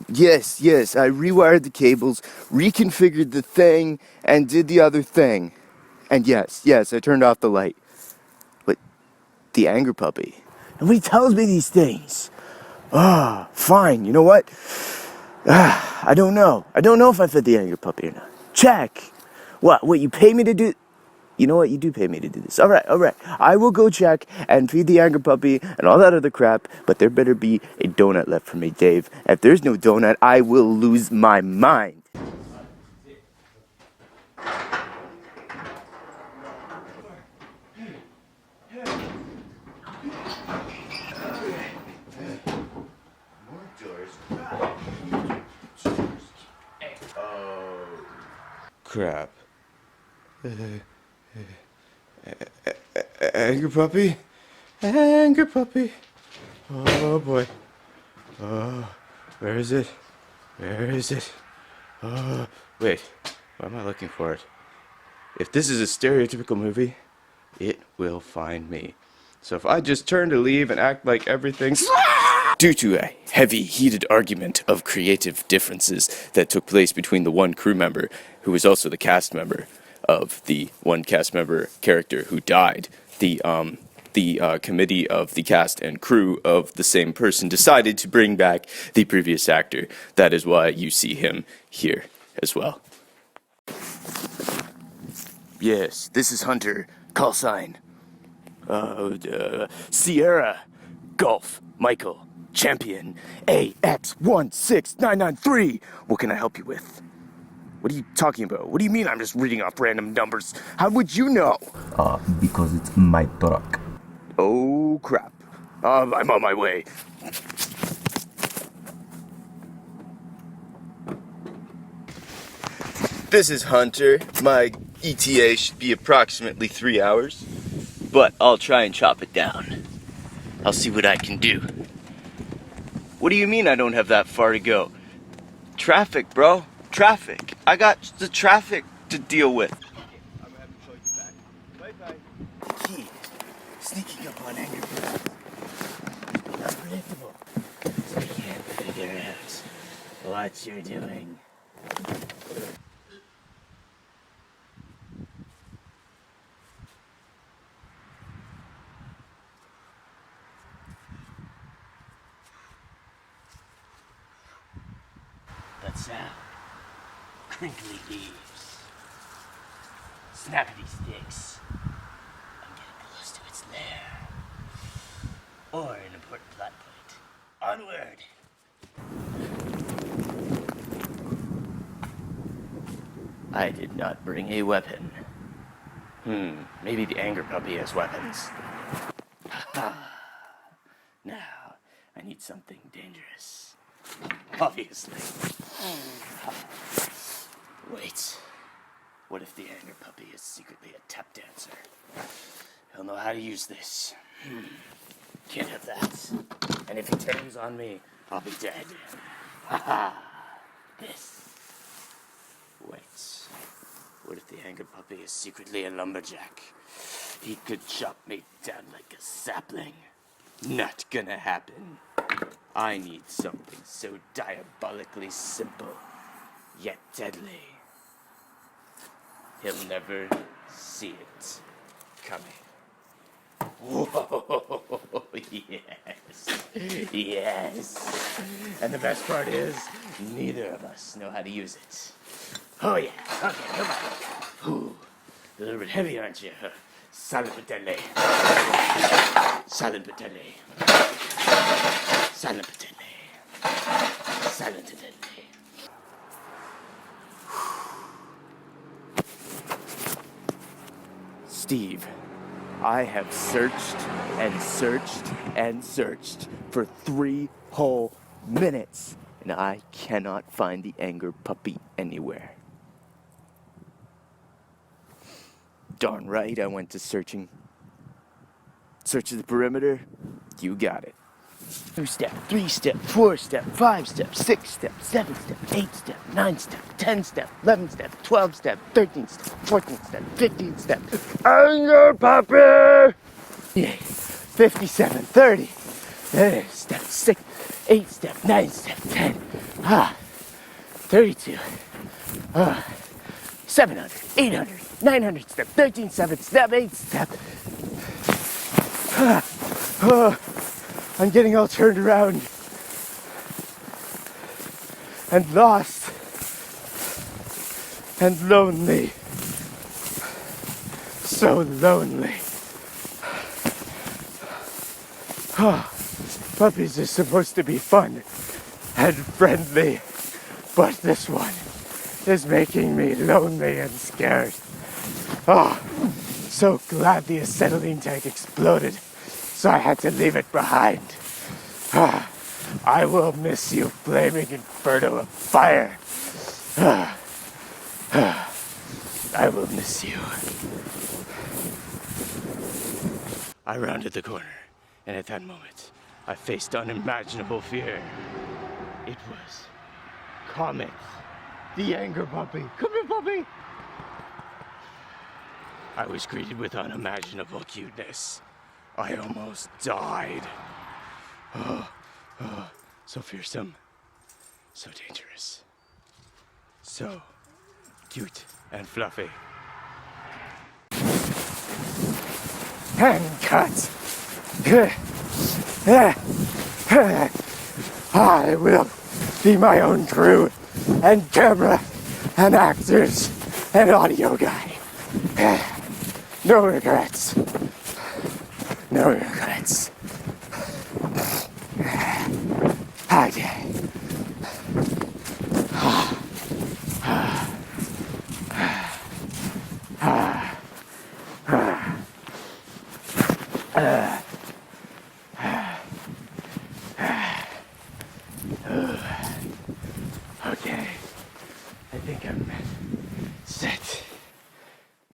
Yes, I rewired the cables, reconfigured the thing, and did the other thing. And yes, I turned off the light. But the anger puppy. Nobody tells me these things. Fine, you know what? I don't know. I don't know if I fed the anger puppy or not. Check. What, you pay me to do... You know what? You do pay me to do this. All right. I will go check and feed the anger puppy and all that other crap, but there better be a donut left for me, Dave. If there's no donut, I will lose my mind. Crap. Anger puppy? Anger puppy. Oh boy. Oh, where is it? Oh, wait. Why am I looking for it? If this is a stereotypical movie, it will find me. So if I just turn to leave and act like everything's... Due to a heavy, heated argument of creative differences that took place between the one crew member, who was also the cast member of the one cast member character who died, the committee of the cast and crew of the same person decided to bring back the previous actor. That is why you see him here as well. Yes, this is Hunter. Call sign. Sierra. Golf. Michael. Champion. AX16993. What can I help you with? What are you talking about? What do you mean I'm just reading off random numbers? How would you know? Because it's my truck. Oh, crap. I'm on my way. This is Hunter. My ETA should be approximately 3 hours, but I'll try and chop it down. I'll see what I can do. What do you mean I don't have that far to go? Traffic, bro. Traffic. I got the traffic to deal with. Okay, I'm gonna have to call you back. Bye-bye. Kid, sneaking up on anger puppy. Unpredictable. I can't figure out what you're doing. That sound. Crinkly leaves. Snappity sticks. I'm getting close to its lair. Or an important plot point. Onward! I did not bring a weapon. Maybe the anger puppy has weapons. Now, I need something dangerous. Obviously. Wait. What if the anger puppy is secretly a tap dancer? He'll know how to use this. Can't have that. And if he turns on me, I'll be dead. This. Wait. What if the anger puppy is secretly a lumberjack? He could chop me down like a sapling. Not gonna happen. I need something so diabolically simple, yet deadly. He'll never see it coming. Whoa, yes. And the best part is, neither of us know how to use it. Oh yeah, okay, come on. Ooh, a little bit heavy, aren't you? Silent but deadly. Silent but deadly. Silent but deadly. Silent but deadly. Steve, I have searched and searched and searched for 3 whole minutes, and I cannot find the anger puppy anywhere. Darn right, I went to searching. Search the perimeter, you got it. 2-step, 3-step, 4-step, 5-step, 6-step, 7-step, 8-step, 9-step, 10-step, 11-step, 12-step, 13-step, 14-step, 15-step. Anger puppy! Yeah, 57, 30. Step 6, 8-step, 9-step, 10, 32. 700, 800, 900 step, 13 7 step, 8 step. I'm getting all turned around and lost and lonely. So lonely. Puppies are supposed to be fun and friendly, but this one is making me lonely and scared. So glad the acetylene tank exploded, so I had to leave it behind. I will miss you, flaming inferno of fire. I will miss you. I rounded the corner, and at that moment, I faced unimaginable fear. It was Comet, the anger puppy. Come here, puppy! I was greeted with unimaginable cuteness. I almost died. So fearsome, so dangerous, so cute and fluffy. And cut. I will be my own crew and camera and actors and audio guy. No regrets. No regrets. Okay. Okay. I think I'm